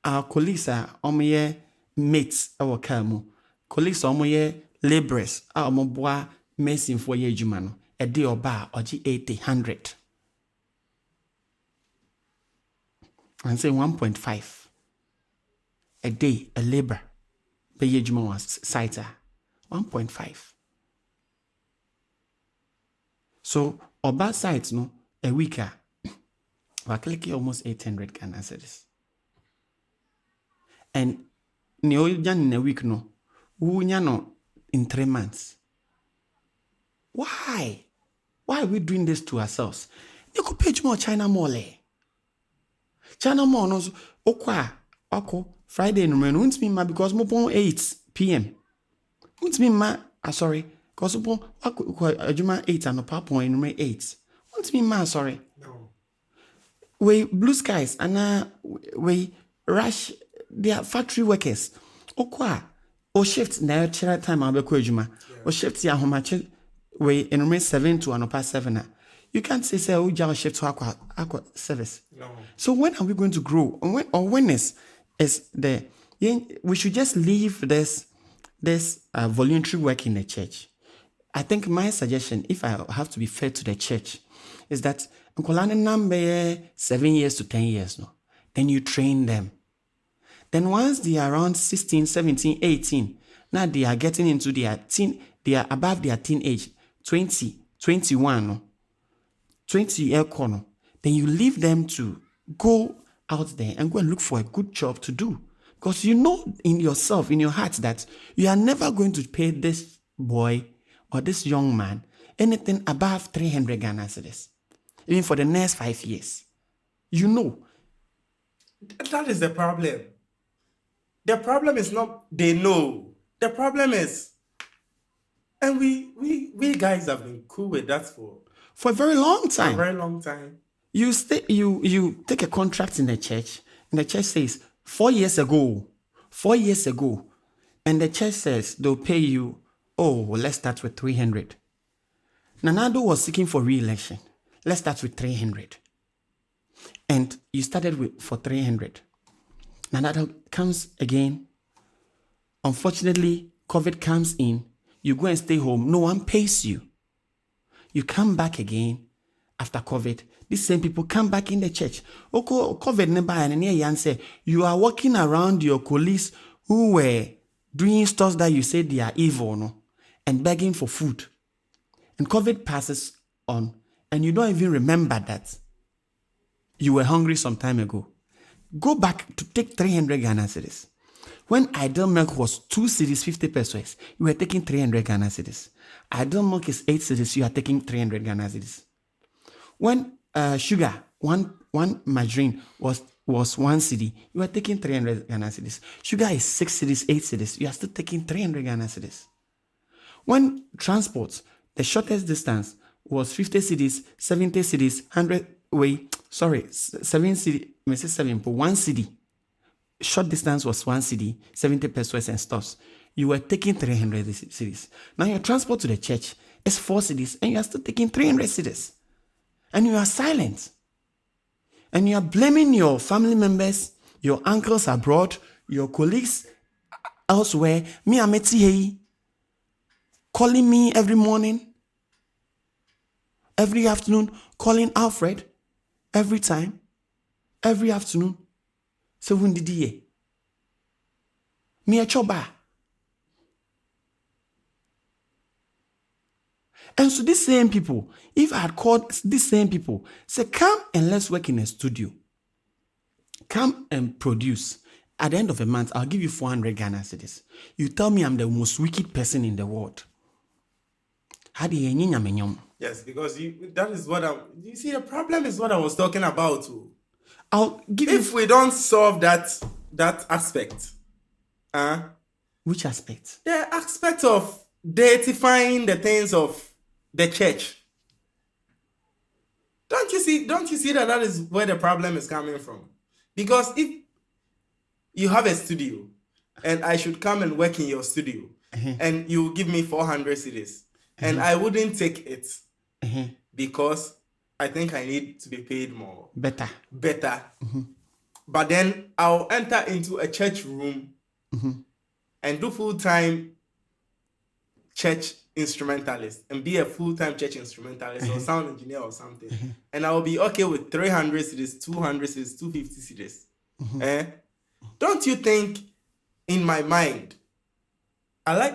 Our colleagues are mates our kamu. Colleagues are laborers are bois mason for ye jumano. A day or bar or 80, 100. And say 1.5 a day, a labor. Be ye jumano was cited 1.5. So about sites no a weeker. We're clicking almost 800 Ghana cedis. And Neojan in a week no, no in 3 months. Why? Why are we doing this to ourselves? You could page more China Mall. China Mall knows Oko Friday no man won't me ma because mo 8 p.m. Won't me ma sorry, because mo ajuma 8 and papa in 8. Won't me ma sorry. No. We blue skies and we rush. They are factory workers. O shift na chira time abeko ejuma. O shift ya homache we in 7 to anopa 7. You can't say o ja shift to aqua service. No. So when are we going to grow? When is the we should just leave this voluntary work in the church. I think my suggestion, if I have to be fair to the church, is that number 7 years to 10 years no. Then you train them. Then once they are around 16, 17, 18, now they are getting into their they are above their teenage, 20, 21, no? 20 year corner. Then you leave them to go out there and go and look for a good job to do. Because you know in yourself, in your heart, that you are never going to pay this boy or this young man anything above 300 Ghana cedis, even for the next 5 years. You know. That is the problem. The problem is not they know. The problem is And we guys have been cool with that For a very long a time. very long time. You take a contract in the church, and the church says 4 years ago, and the church says they'll pay you, let's start with 300. Nanado was seeking for re-election. Let's start with 300. And you started for 300. Nanado comes again. Unfortunately, COVID comes in. You go and stay home. No one pays you. You come back again after COVID. These same people come back in the church. COVID never and say you are walking around your colleagues who were doing stuff that you say they are evil, no, and begging for food. And COVID passes on, and you don't even remember that you were hungry some time ago. Go back to take 300 Ghana cedis. When Ideal Milk was 2 cedis, 50 pesos, you were taking 300 Ghana cedis. Ideal Milk is 8 cedis, you are taking 300 Ghana cedis. When sugar, one margarine was 1 cedi, you are taking 300 Ghana cedis. Sugar is 6 cedis, 8 cedis, you are still taking 300 Ghana cedis. When transport, the shortest distance was 50 cedis, 70 cedis, 7 cedi, 1 cedi. Short distance was 1 cedi, 70 pesos and stuffs. You were taking 300 cedis. Now your transport to the church is 4 cedis, and you are still taking 300 cedis. And you are silent. And you are blaming your family members, your uncles abroad, your colleagues elsewhere. Me, Ameti, hey, calling me every morning, every afternoon, calling Alfred, every time, every afternoon. So when did he? Me a choba. And so these same people, if I had called these same people, say, come and let's work in a studio. Come and produce. At the end of the month, I'll give you 400 Ghana cedis. You tell me I'm the most wicked person in the world. Yes, because that is what you see, the problem is what I was talking about too. I'll give if we don't solve that aspect. Which aspect? The aspect of deifying the things of the church. Don't you see that is where the problem is coming from? Because if you have a studio and I should come and work in your studio and you give me 400 cedis and I wouldn't take it because I think I need to be paid more. Better. But then I'll enter into a church room and do full-time church instrumentalist and be a full-time church instrumentalist or sound engineer or something. And I'll be okay with 300 cedis, 200 cedis, 250 cedis. Don't you think in my mind,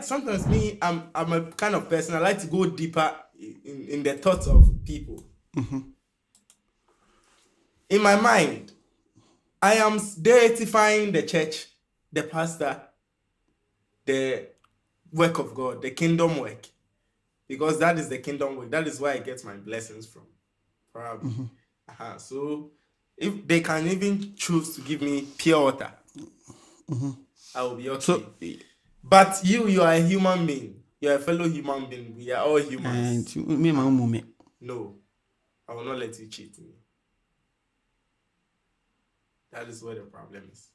sometimes I'm a kind of person, I like to go deeper in the thoughts of people. In my mind, I am deifying the church, the pastor, the work of God, the kingdom work. Because that is the kingdom work. That is where I get my blessings from. Probably. So if they can even choose to give me pure water, I will be okay. But you are a human being. You are a fellow human being. We are all humans. No, I will not let you cheat me. That is where the problem is.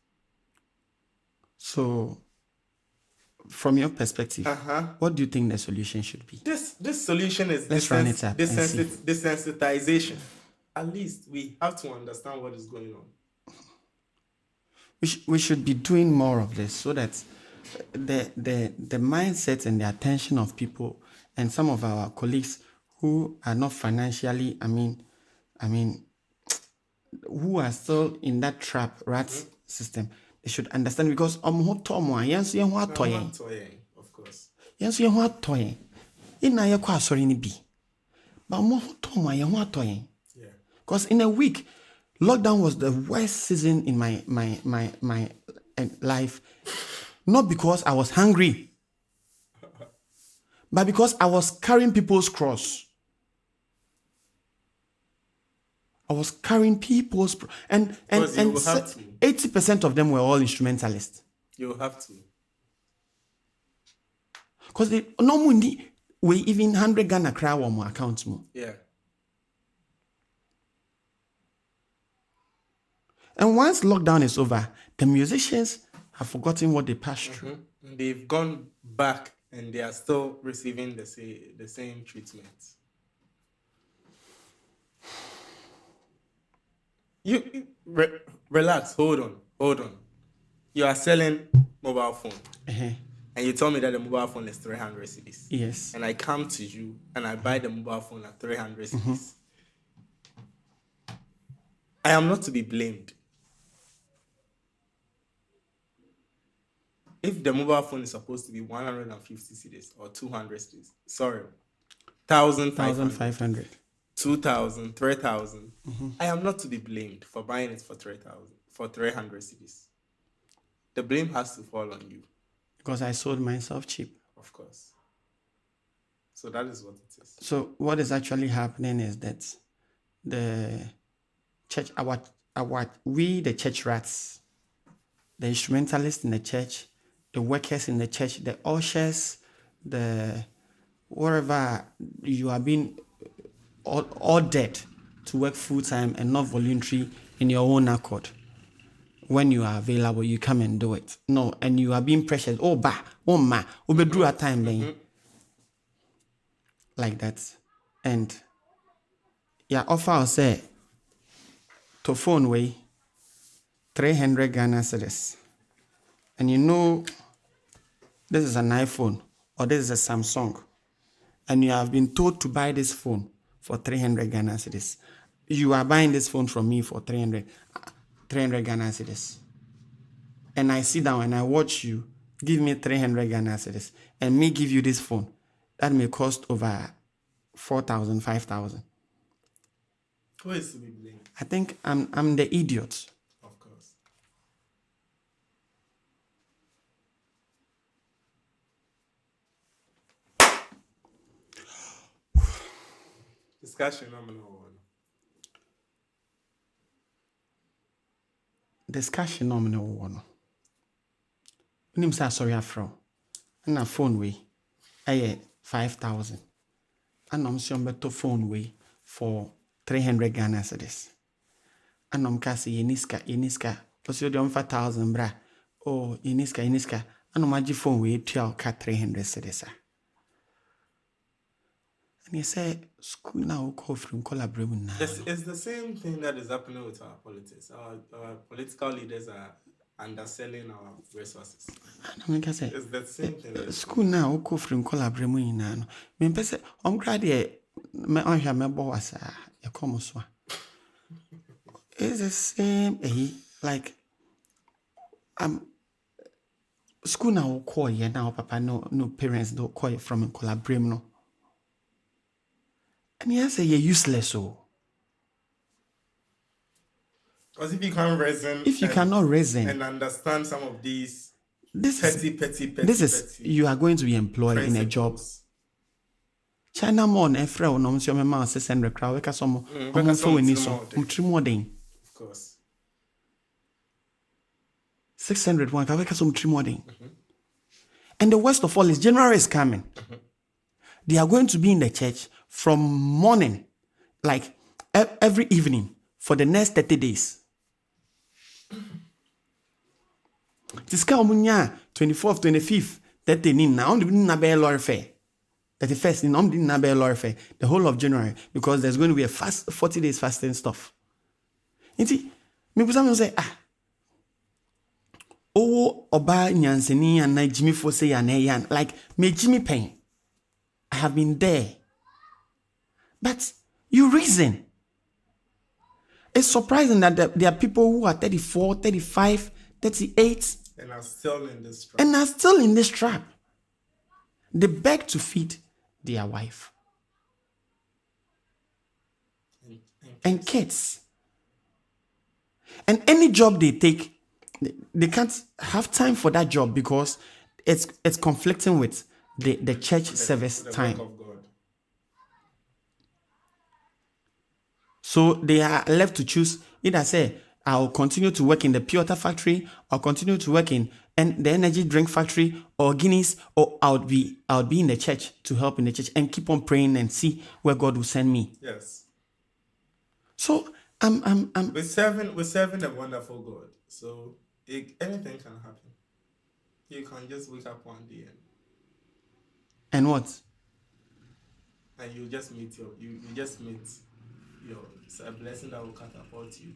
So, from your perspective, what do you think the solution should be? This solution is desensitization. At least we have to understand what is going on. We should be doing more of this so that the mindset and the attention of people and some of our colleagues who are not financially, who are still in that rat system, they should understand, because of course. Yes, you want toy. In a sorry be. But because in a week, lockdown was the worst season in my life. Not because I was hungry, but because I was carrying people's cross. And 80% of them were all instrumentalists. You have to. Because they normally we even 100 Ghana crowd on my account mo. Yeah. And once lockdown is over, the musicians have forgotten what they passed through. And they've gone back and they are still receiving the same treatment. Relax, hold on. You are selling mobile phone. And you told me that the mobile phone is 300 cedis. Yes. And I come to you and I buy the mobile phone at 300 cedis. I am not to be blamed. If the mobile phone is supposed to be 150 cedis or 200 cedis, 1,500, 2,000, 3,000, I am not to be blamed for buying it for 300 cedis. The blame has to fall on you. Because I sold myself cheap. Of course. So that is what it is. So what is actually happening is that the church, we the church rats, the instrumentalists in the church, the workers in the church, the ushers, the wherever you are being ordered to work full time and not voluntary in your own accord. When you are available, you come and do it. No, and you are being pressured. Oh, be drew a time then. Like that. And yeah, offer say to phone way 300 Ghana cedis. And you know this is an iPhone or this is a Samsung. And you have been told to buy this phone for 300 Ghana cedis. You are buying this phone from me for 300 Ghana cedis. And I sit down and I watch you give me 300 Ghana cedis and me give you this phone. That may cost over 4,000, 5,000. Who is to be blamed? I think I'm the idiot. Of course. Discussion number one. Discussion number one. When say sorry afro, and a phone way, 5,000. And I'm sure better phone way for 300 Ghana cedis. And I'm kasi yeniska. Plus you don't 5,000 bra. Oh, yeniska. And I'm maji phone way 300 cedis. And you say school now call from collaboration now. It's the same thing that is happening with our politics. Our political leaders are underselling our resources. It's the same thing. School now call from collaboration now. Me pese I'm glad me on here me boss e come so. It's the same like school now call here now papa no parents don't call you from collaboration no. And he say you're useless so. Because if you can't reason, cannot reason and understand some of these petty, you are going to be employed principles. In a job. China mon efra o nom so me ma 600 crowd we ka some for we so more than. Of course. 600 one ka we ka some more than. And the worst of all is January is coming. They are going to be in the church from morning, like every evening for the next 30 days. Tiska omunya 24th, 25th, 30 nin na on na be lorry fair. 31st in on na be lorry fair. The whole of January because there's going to be a 40 days fasting stuff. Inti me busa say oba nyanseni and na Jimmy for say yan like me Jimmy Pen. I have been there. But you reason. It's surprising that there are people who are 34, 35, 38 and are still in this trap. They beg to feed their wife and kids. And any job they take, they can't have time for that job because it's conflicting with the church service time. So they are left to choose either say, I'll continue to work in the pewter factory or continue to work in and the energy drink factory or Guinness, or I would be in the church to help in the church and keep on praying and see where God will send me. Yes. So We're serving a wonderful God. So anything can happen. You can just wake up one day and what? And you just meet it's a blessing that will catapult you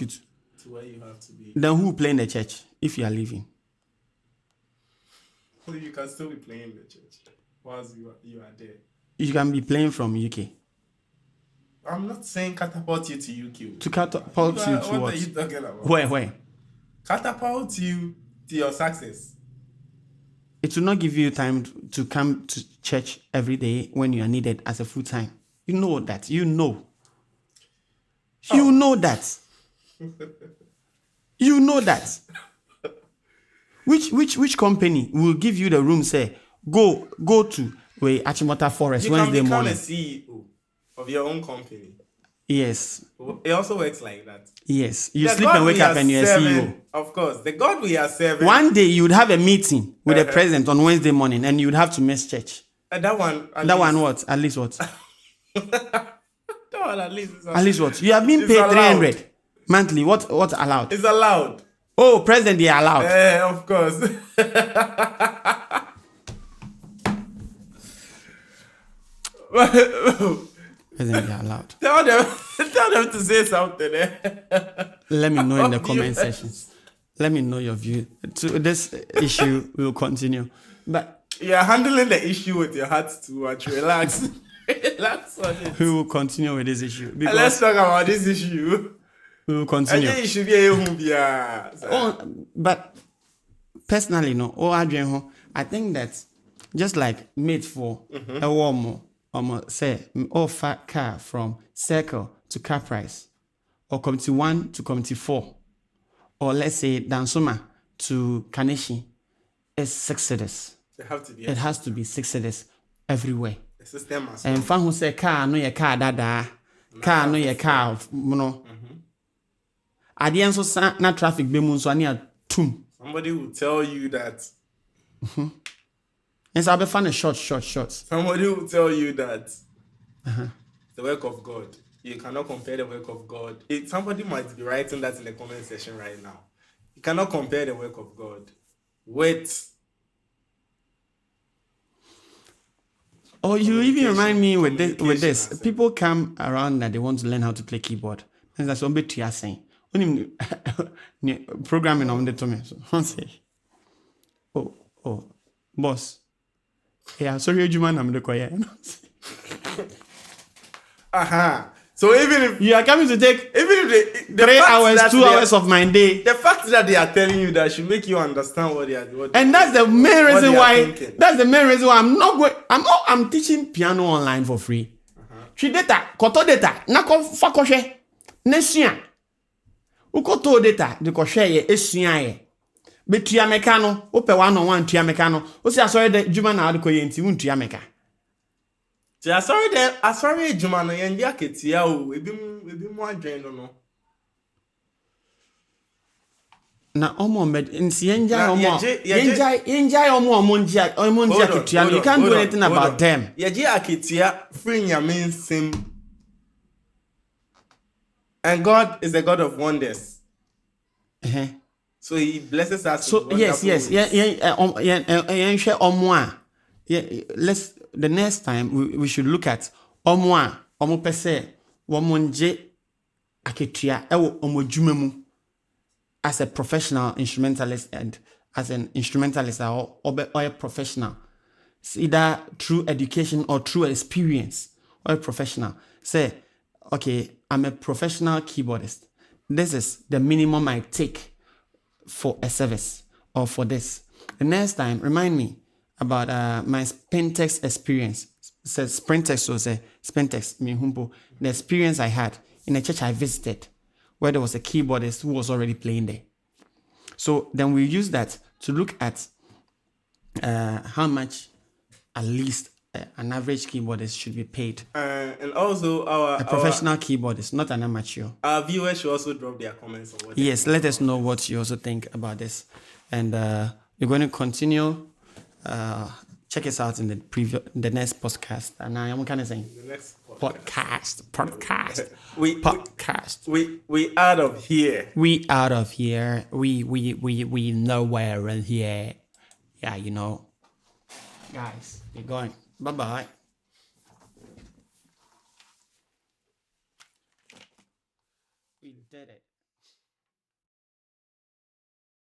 to where you have to be. Then who will play in the church if you are leaving? Well, you can still be playing in the church whilst you are there. You can be playing from UK. I'm not saying catapult you to UK. To catapult you to what? What are you talking about? Where? Catapult you to your success. It will not give you time to come to church every day when you are needed as a full time. You know that. You know that. You know that. Which company will give you the room? Say go to Achimota Forest Wednesday morning. You can become a CEO of your own company. Yes. It also works like that. Yes. You sleep and wake up and you're a CEO. Of course. The God we are serving. One day you would have a meeting with the president on Wednesday morning and you would have to miss church. That one. What? At least what? At least what? You have been paid 300 monthly. What allowed? It's allowed. Oh, president, they are allowed. Of course. President, they are allowed. Tell them to say something. Let me know in the comment section. Let me know your view. To this issue, we will continue. But you're handling the issue with your heart too much. Relax. Relax on it. We will continue with this issue. Let's talk about this issue. We will continue. I think it should be a humbia. But personally, I think that just like made for a warm say offer car from Circle to Car Price, or Committee 1 to Committee 4, or let's say Dansoma to Kaneshi, is 6 cities. It has to be 6 cities everywhere. The system and fan who say car no your car dada, car no your car no. At the end so na traffic be mun so ania tum. Somebody will tell you that. And so I'll be fun short. Somebody will tell you that the work of God. You cannot compare the work of God. Somebody might be writing that in the comment section right now. You cannot compare the work of God with. Oh, you even remind me with this. People come around that they want to learn how to play keyboard. And that's one bit you are saying. Programming on the Tommy. Oh, boss. Yeah, sorry, you man, I'm the choir. So even if you are coming to take the 3 hours, 2 hours of my day, the fact that they are telling you that should make you understand what they are doing. And that's the main reason why. That's the main reason why I'm not going. I'm teaching piano online for free. Tri data, koto data, na ko fa ko hwe. Nesua. Ukoto data, de ko hwe ye esua ye. Betua meka no, ope 1-on-1 tua meka no. O si asori de djuma na ade ko ye nti untua meka. Ti asori djuma no ye ndi aketia o, ebi mu adwen no. Na omo med nsi yenja omo nja aketia no. You can't do anything about them. Yeje aketia free nyame nsem. And God is a God of wonders. So he blesses us. So yes. Let's the next time we should look at omo pese womonje aketua ewo omo dwuma mu as a professional instrumentalist and as an instrumentalist or a professional. It's either through education or through experience or a professional. Say, okay, I'm a professional keyboardist. This is the minimum I take for a service or for this. The next time, remind me about my Spentex experience. Says Spentex, so say Spentex, me humpo. The experience I had in a church I visited, where there was a keyboardist who was already playing there. So then we use that to look at how much at least an average keyboardist should be paid. And also A professional keyboardist, not an amateur. our viewers should also drop their comments on what. Yes, let us know what you also think about this, and we're going to continue. Check us out in the next podcast. And I am kind of saying The next podcast. We out of here. We out of here. We nowhere in here. Yeah, you know. Guys, we're going. Bye-bye. We did it.